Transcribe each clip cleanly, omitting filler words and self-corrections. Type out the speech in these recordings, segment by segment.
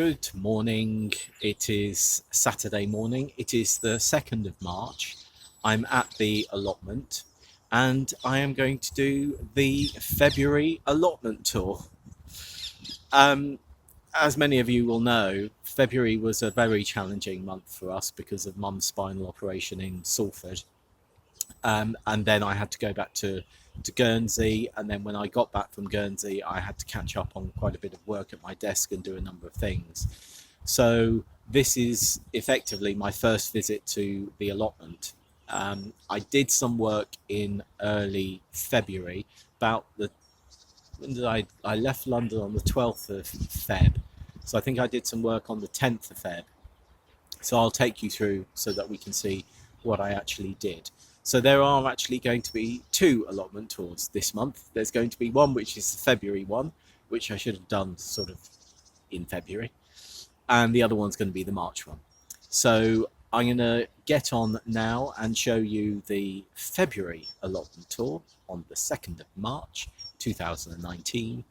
Good morning. It is Saturday morning. It is the 2nd of March. I'm at the allotment and I am going to do the February allotment tour. As many of you will know, February was a very challenging month for us because of Mum's spinal operation in Salford. And then I had to go back to Guernsey, and then when I got back from Guernsey I had to catch up on quite a bit of work at my desk and do a number of things. So this is effectively my first visit to the allotment. I did some work in early February, about the when did I left London on the 12th of Feb, so I think I did some work on the 10th of Feb. So I'll take you through so that we can see what I actually did. So there are actually going to be two allotment tours this month. There's going to be one which is the February one, which I should have done sort of in February, and the other one's going to be the March one. So I'm going to get on now and show you the February allotment tour on the 2nd of March 2019,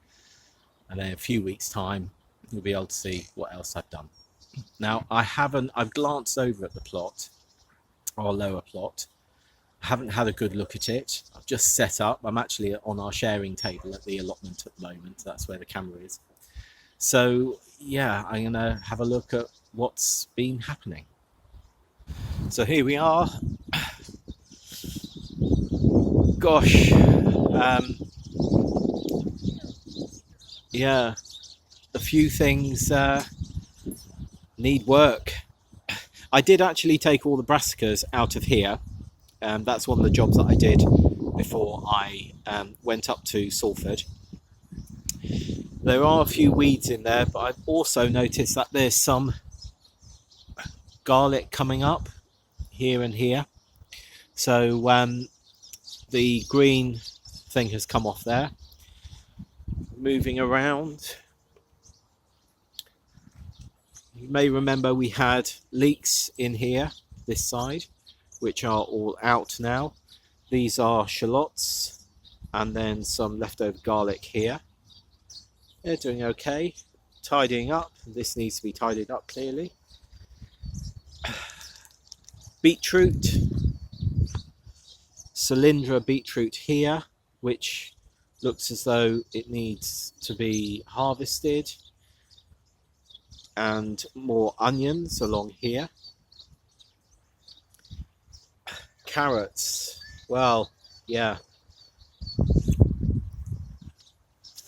and then in a few weeks time you'll be able to see what else I've done. Now I've glanced over at the plot, our lower plot. I haven't had a good look at it. I've just set up. I'm actually on our sharing table at the allotment at the moment. That's where the camera is. So yeah, I'm gonna have a look at what's been happening. So here we are. Gosh, yeah, a few things need work. I did actually take all the brassicas out of here. That's one of the jobs that I did before I went up to Salford. There are a few weeds in there, but I've also noticed that there's some garlic coming up here and here. So the green thing has come off there. Moving around. You may remember we had leeks in here, this side, which are all out now. These are shallots and then some leftover garlic here. They're doing okay. Tidying up. This needs to be tidied up clearly. Beetroot. Cylindra beetroot here, which looks as though it needs to be harvested. And more onions along here. Carrots, well, yeah,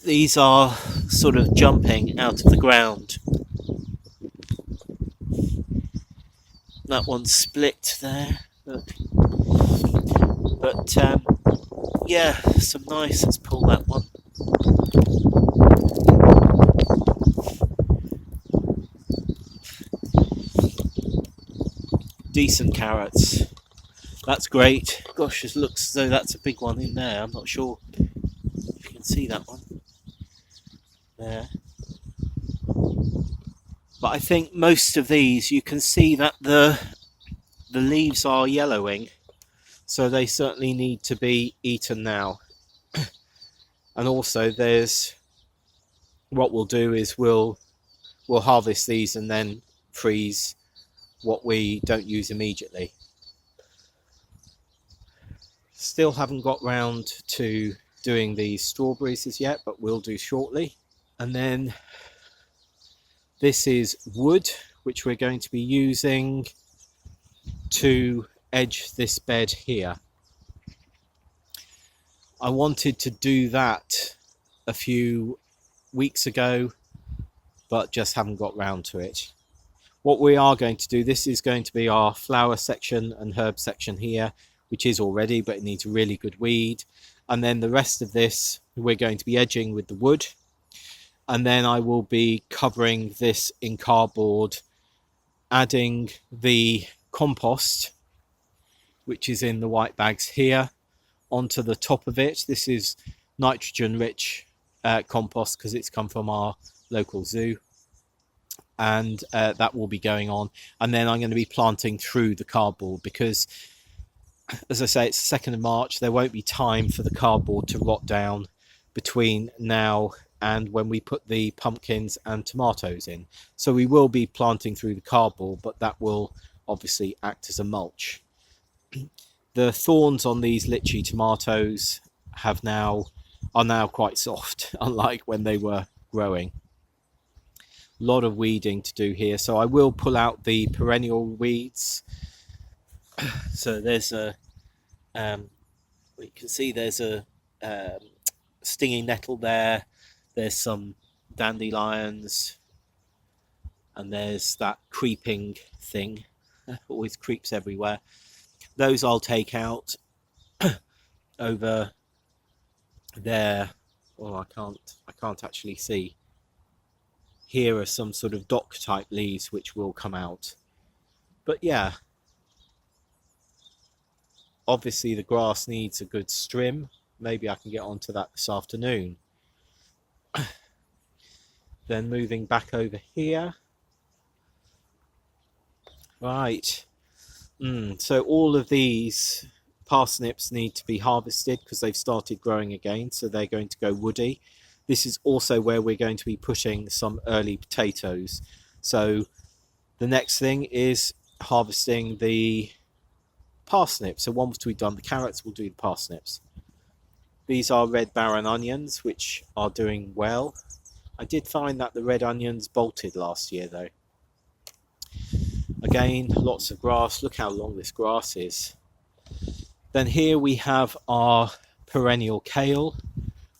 these are sort of jumping out of the ground. That one's split there, look. But yeah, some nice. Let's pull that one. Decent carrots. That's great. Gosh, it looks as though that's a big one in there. I'm not sure if you can see that one there. But I think most of these, you can see that the leaves are yellowing, so they certainly need to be eaten now. And also there's, what we'll do is we'll harvest these and then freeze what we don't use immediately. Still haven't got round to doing these strawberries as yet, but we'll do shortly. And then this is wood, which we're going to be using to edge this bed here. I wanted to do that a few weeks ago, but just haven't got round to it. What we are going to do, this is going to be our flower section and herb section here, which is already, but it needs a really good weed. And then the rest of this we're going to be edging with the wood, and then I will be covering this in cardboard, adding the compost, which is in the white bags here, onto the top of it. This is nitrogen rich compost because it's come from our local zoo, and that will be going on. And then I'm going to be planting through the cardboard because, as I say, it's the 2nd of March. There won't be time for the cardboard to rot down between now and when we put the pumpkins and tomatoes in. So we will be planting through the cardboard, but that will obviously act as a mulch. The thorns on these lychee tomatoes are now quite soft, unlike when they were growing. A lot of weeding to do here, so I will pull out the perennial weeds. So there's a you can see there's a stinging nettle there. There's some dandelions, and there's that creeping thing. Always creeps everywhere. Those I'll take out. Over there, oh, I can't actually see. Here are some sort of dock type leaves which will come out. But yeah, obviously the grass needs a good strim. Maybe I can get onto that this afternoon. Then moving back over here. Right. So all of these parsnips need to be harvested because they've started growing again, so they're going to go woody. This is also where we're going to be pushing some early potatoes. So the next thing is harvesting the parsnips. So once we've done the carrots, we'll do the parsnips. These are red barren onions, which are doing well. I did find that the red onions bolted last year though. Again, lots of grass. Look how long this grass is. Then here we have our perennial kale,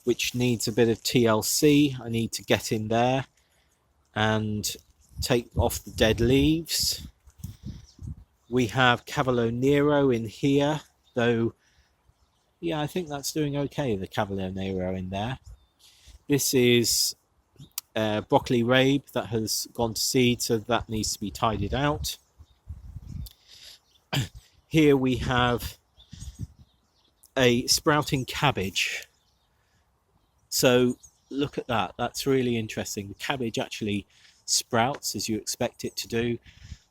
which needs a bit of TLC. I need to get in there and take off the dead leaves. We have Cavolo Nero in here, though, yeah, I think that's doing okay, the Cavolo Nero in there. This is broccoli rabe that has gone to seed, so that needs to be tidied out. Here we have a sprouting cabbage. So look at that. That's really interesting. The cabbage actually sprouts as you expect it to do.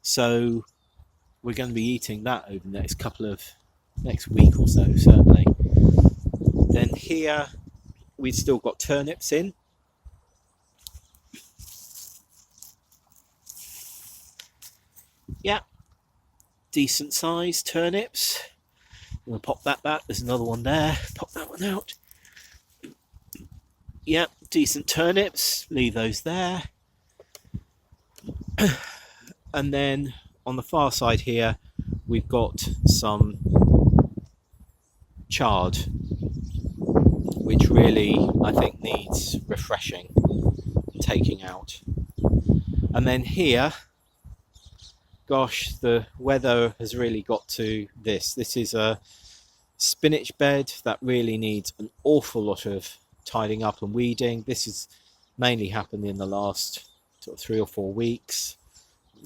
So we're going to be eating that over the next week or so, certainly. Then here we've still got turnips in. Yeah, decent sized turnips. I'm going to pop that back. There's another one there. Pop that one out. Yeah, decent turnips. Leave those there. And then on the far side here, we've got some chard, which really, I think, needs refreshing, taking out. And then here, gosh, the weather has really got to this. This is a spinach bed that really needs an awful lot of tidying up and weeding. This has mainly happened in the last 3 or 4 weeks.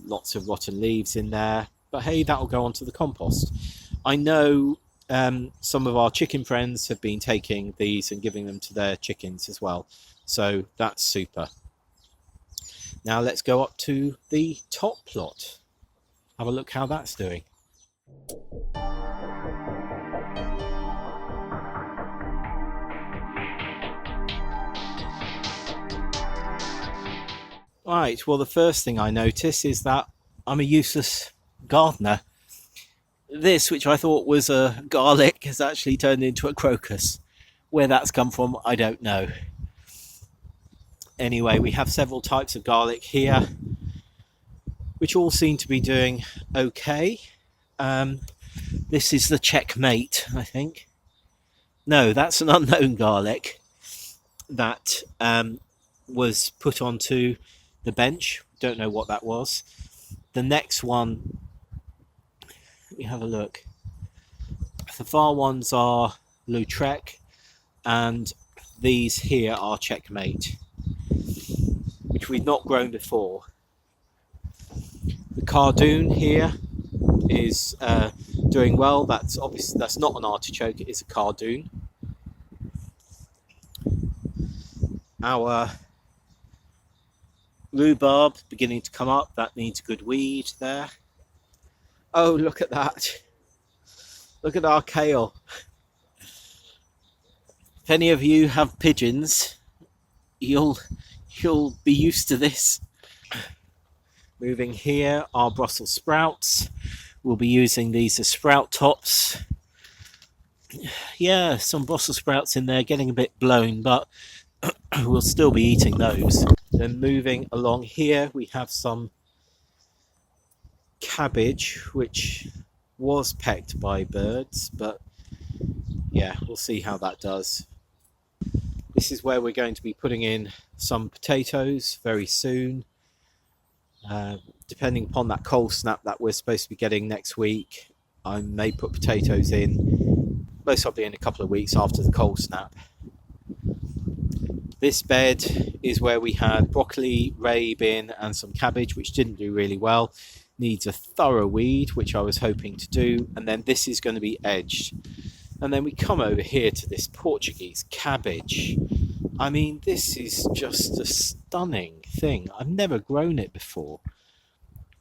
Lots of rotten leaves in there. But hey, that'll go onto the compost. I know some of our chicken friends have been taking these and giving them to their chickens as well. So that's super. Now let's go up to the top plot. Have a look how that's doing. Right, well, the first thing I notice is that I'm a useless gardener. This, which I thought was a garlic, has actually turned into a crocus. Where that's come from, I don't know. Anyway, we have several types of garlic here, which all seem to be doing okay. This is the checkmate, I think. No, that's an unknown garlic that was put onto the bench. Don't know what that was. The next one, let me have a look. The far ones are Lautrec, and these here are Checkmate, which we've not grown before. The Cardoon here is doing well. That's obviously, that's not an artichoke, it is a Cardoon. Our rhubarb beginning to come up, that needs a good weed there. Oh, look at that. Look at our kale. If any of you have pigeons, you'll be used to this. Moving here are Brussels sprouts. We'll be using these as sprout tops. Yeah, some Brussels sprouts in there, getting a bit blown, but we'll still be eating those. Then moving along here, we have some cabbage, which was pecked by birds, but yeah, we'll see how that does. This is where we're going to be putting in some potatoes very soon. Depending upon that cold snap that we're supposed to be getting next week, I may put potatoes in, most probably in a couple of weeks after the cold snap. This bed is where we had broccoli, rabe in, and some cabbage, which didn't do really well. Needs a thorough weed, which I was hoping to do, and then this is going to be edged. And then we come over here to this Portuguese cabbage. I mean, this is just a stunning thing. I've never grown it before,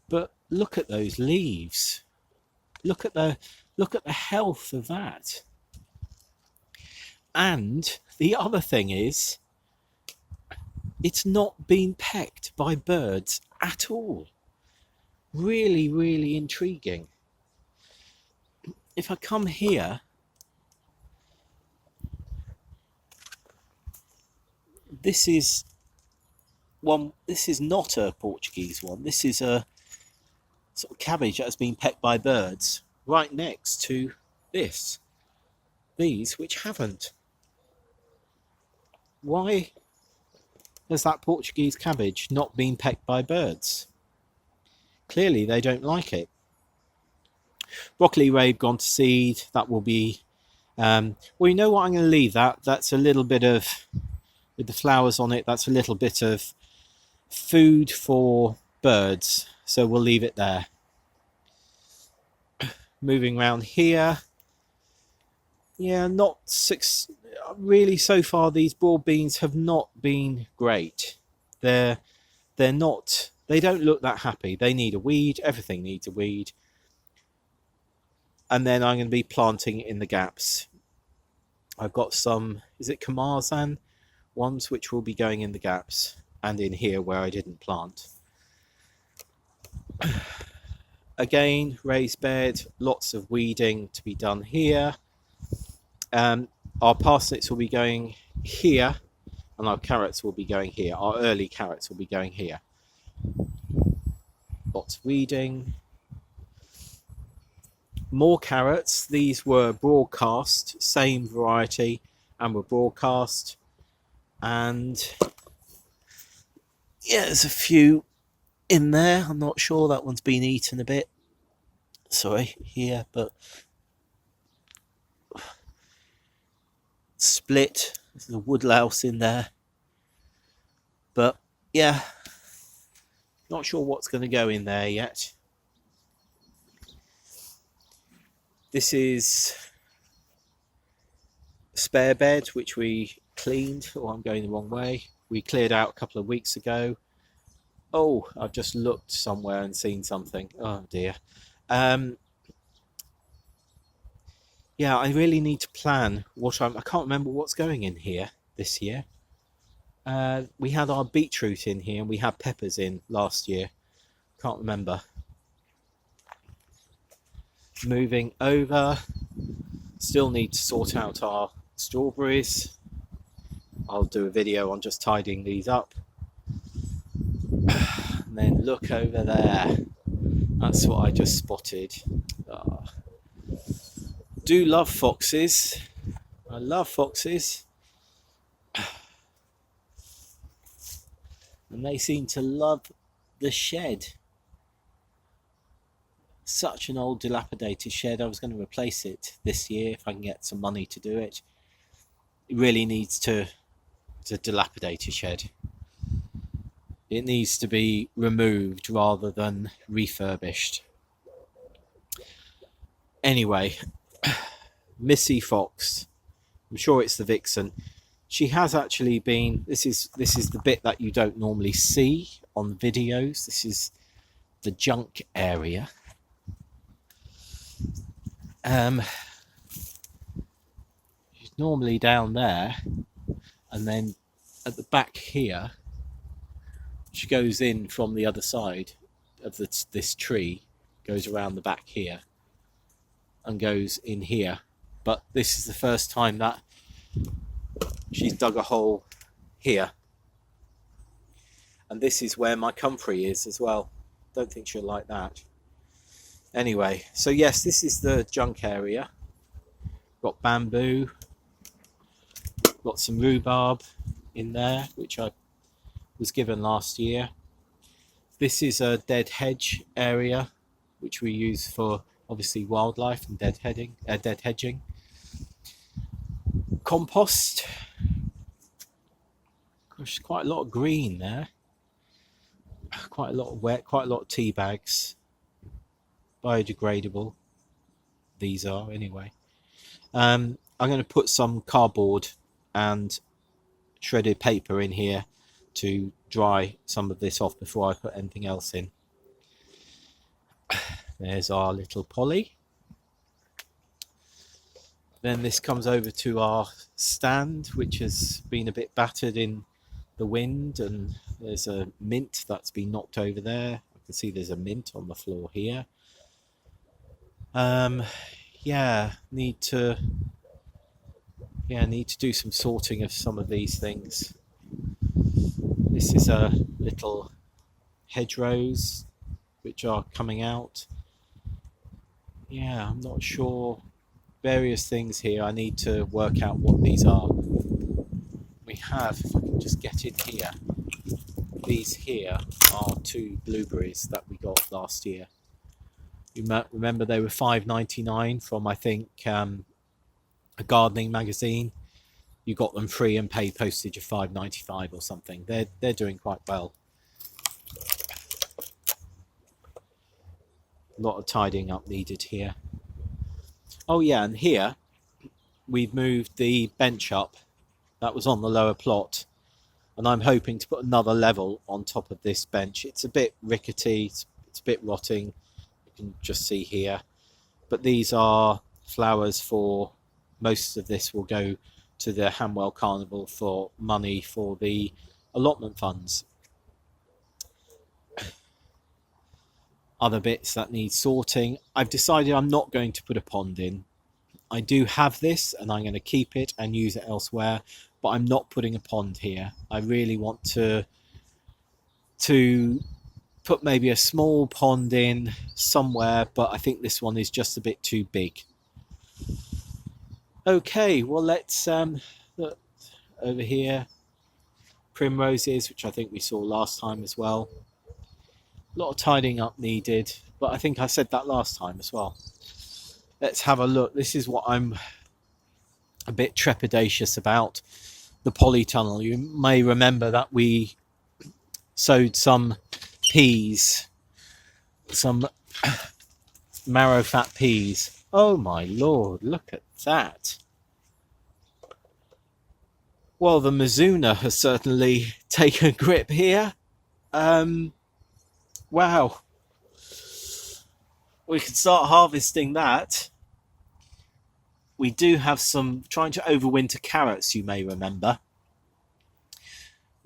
but look at those leaves. Look at the health of that. And the other thing is, it's not been pecked by birds at all. Really, really intriguing. If I come here, this is not a Portuguese one. This is a sort of cabbage that has been pecked by birds right next to these which haven't. Why has that Portuguese cabbage not been pecked by birds? Clearly they don't like it. Broccoli rabe gone to seed. That will be well, you know what, I'm going to leave that. That's a little bit of, with the flowers on it, that's a little bit of food for birds, so we'll leave it there. Moving around here, yeah, not six really so far. These broad beans have not been great. They're not, they don't look that happy. They need a weed. Everything needs a weed. And then I'm going to be planting in the gaps. I've got some, is it Kamarzan ones, which will be going in the gaps and in here where I didn't plant. Again, raised bed, lots of weeding to be done here. Our parsnips will be going here, and our carrots will be going here. Our early carrots will be going here. Lots of weeding. More carrots. These were broadcast, same variety, and were broadcast. And yeah, there's a few in there. I'm not sure, that one's been eaten a bit. Sorry, here, but split. There's a woodlouse in there. But yeah, not sure what's going to go in there yet. This is a spare bed which we cleaned. Oh, I'm going the wrong way. We cleared out a couple of weeks ago. Oh, I've just looked somewhere and seen something. Oh dear. Yeah, I really need to plan what I can't remember what's going in here this year. We had our beetroot in here and we had peppers in last year. Can't remember. Moving over, still need to sort out our strawberries. I'll do a video on just tidying these up. And then look over there. That's what I just spotted. Oh. Do love foxes. I love foxes. And they seem to love the shed. Such an old dilapidated shed. I was going to replace it this year if I can get some money to do it. It really needs to, it's a dilapidated shed. It needs to be removed rather than refurbished. Anyway, Missy Fox. I'm sure it's the vixen. She has actually been, this is the bit that you don't normally see on videos. This is the junk area. She's normally down there, and then at the back here, which goes in from the other side of this tree, goes around the back here and goes in here. But this is the first time that she's dug a hole here. And this is where my comfrey is as well. Don't think she'll like that. Anyway, so yes, this is the junk area. Got bamboo. Got some rhubarb in there, which I was given last year. This is a dead hedge area, which we use for obviously wildlife and dead hedging. Compost. Gosh, quite a lot of green there. Quite a lot of wet, quite a lot of tea bags. Biodegradable. These are anyway. I'm going to put some cardboard and shredded paper in here to dry some of this off before I put anything else in. There's our little Polly. Then this comes over to our stand, which has been a bit battered in the wind, and there's a mint that's been knocked over there. I can see there's a mint on the floor here. Need to do some sorting of some of these things. This is a little hedgerows which are coming out. Yeah, I'm not sure. Various things here. I need to work out what these are. We have, if I can just get in here, these here are 2 blueberries that we got last year. You might remember they were $5.99 from, I think, a gardening magazine. You got them free and paid postage of $5.95 or something. They're doing quite well. A lot of tidying up needed here. Oh yeah, and here we've moved the bench up. That was on the lower plot, and I'm hoping to put another level on top of this bench. It's a bit rickety, it's a bit rotting. You can just see here. But these are flowers for, most of this will go to the Hanwell Carnival for money for the allotment funds. Other bits that need sorting. I've decided I'm not going to put a pond in. I do have this and I'm going to keep it and use it elsewhere, but I'm not putting a pond here. I really want to put maybe a small pond in somewhere, but I think this one is just a bit too big. Okay, well, let's look over here. Primroses, which I think we saw last time as well. A lot of tidying up needed, but I think I said that last time as well. Let's have a look. This is what I'm a bit trepidatious about, the polytunnel. You may remember that we sowed some peas, some marrow fat peas. Oh my lord, look at that. Well, the Mizuna has certainly taken grip here. Wow. We can start harvesting that. We do have some trying to overwinter carrots, you may remember.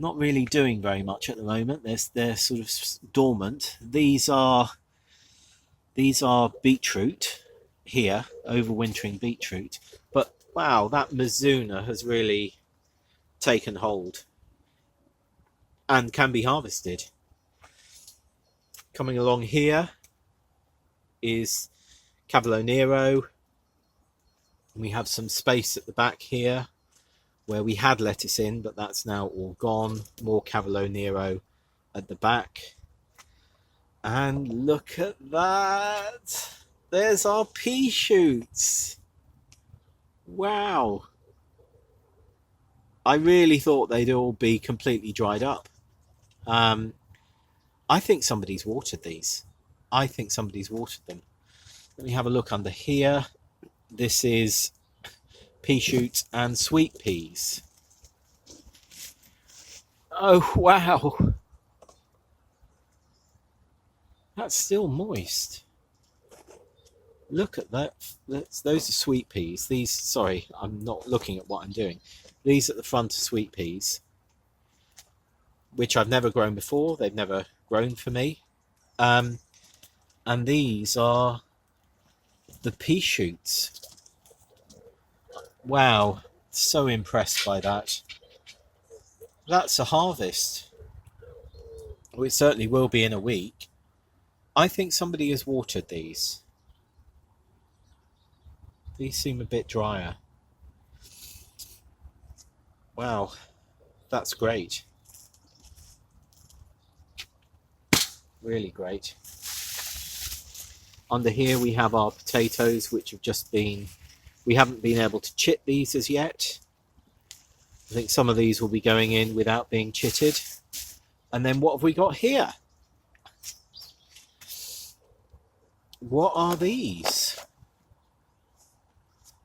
Not really doing very much at the moment. They're sort of dormant. These are beetroot here, overwintering beetroot. But wow, that Mizuna has really taken hold and can be harvested. Coming along here is Cavolo Nero. We have some space at the back here where we had lettuce in, but that's now all gone. More Cavolo Nero at the back. And look at that. There's our pea shoots. Wow. I really thought they'd all be completely dried up. I think somebody's watered these. I think somebody's watered them. Let me have a look under here. This is pea shoots and sweet peas. Oh, wow. That's still moist. Look at that. Those are sweet peas. These, sorry, I'm not looking at what I'm doing. These at the front are sweet peas. which I've never grown before. They've never grown for me. And these are the pea shoots. Wow, so impressed by that. That's a harvest. Well, it certainly will be in a week. I think somebody has watered these. These seem a bit drier. Wow, that's great. Really great. Under here we have our potatoes, which have just been... We haven't been able to chit these as yet. I think some of these will be going in without being chitted. And then what have we got here? What are these?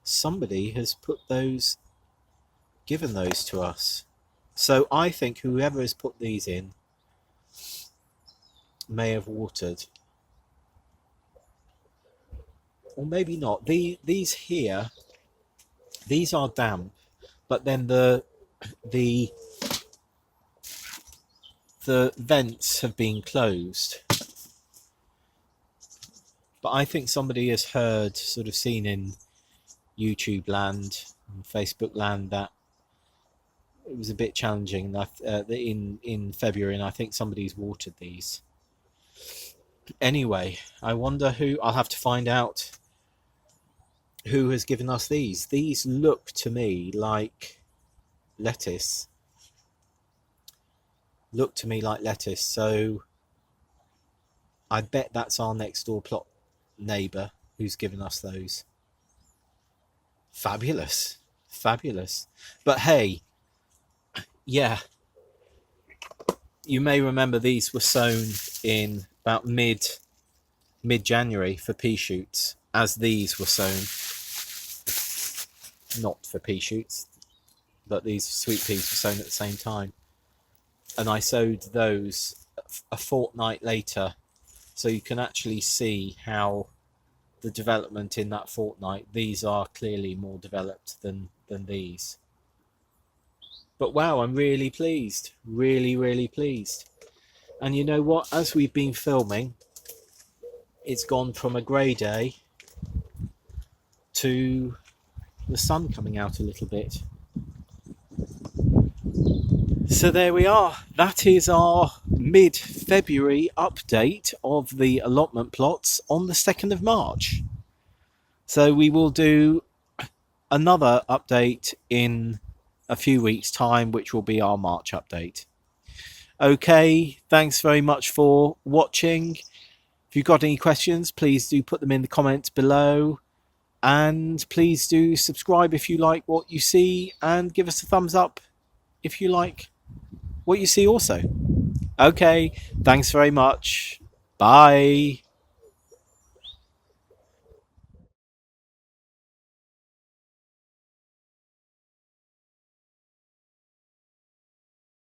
Somebody has put those, given those to us. So I think whoever has put these in may have watered. Or maybe not. These here, these are damp, but then the vents have been closed. But I think somebody has heard, sort of seen in YouTube land and Facebook land, that it was a bit challenging in February, and I think somebody's watered these. Anyway, I wonder who... I'll have to find out who has given us these. These look to me like lettuce. So I bet that's our next door plot neighbour who's given us those. Fabulous. But hey, yeah, you may remember these were sown in about mid-January for pea shoots, as these were sown. Not for pea shoots, but these sweet peas were sown at the same time. And I sowed those a fortnight later, so you can actually see how the development in that fortnight, these are clearly more developed than these. But wow, I'm really pleased. Really pleased. And you know what? As we've been filming, it's gone from a grey day to the sun coming out a little bit. So there we are. That is our mid-February update of the allotment plots on the 2nd of March. So we will do another update in a few weeks' time, which will be our March update. Okay, thanks very much for watching. If you've got any questions, please do put them in the comments below. And please do subscribe if you like what you see, and give us a thumbs up if you like what you see also. Okay, thanks very much. Bye.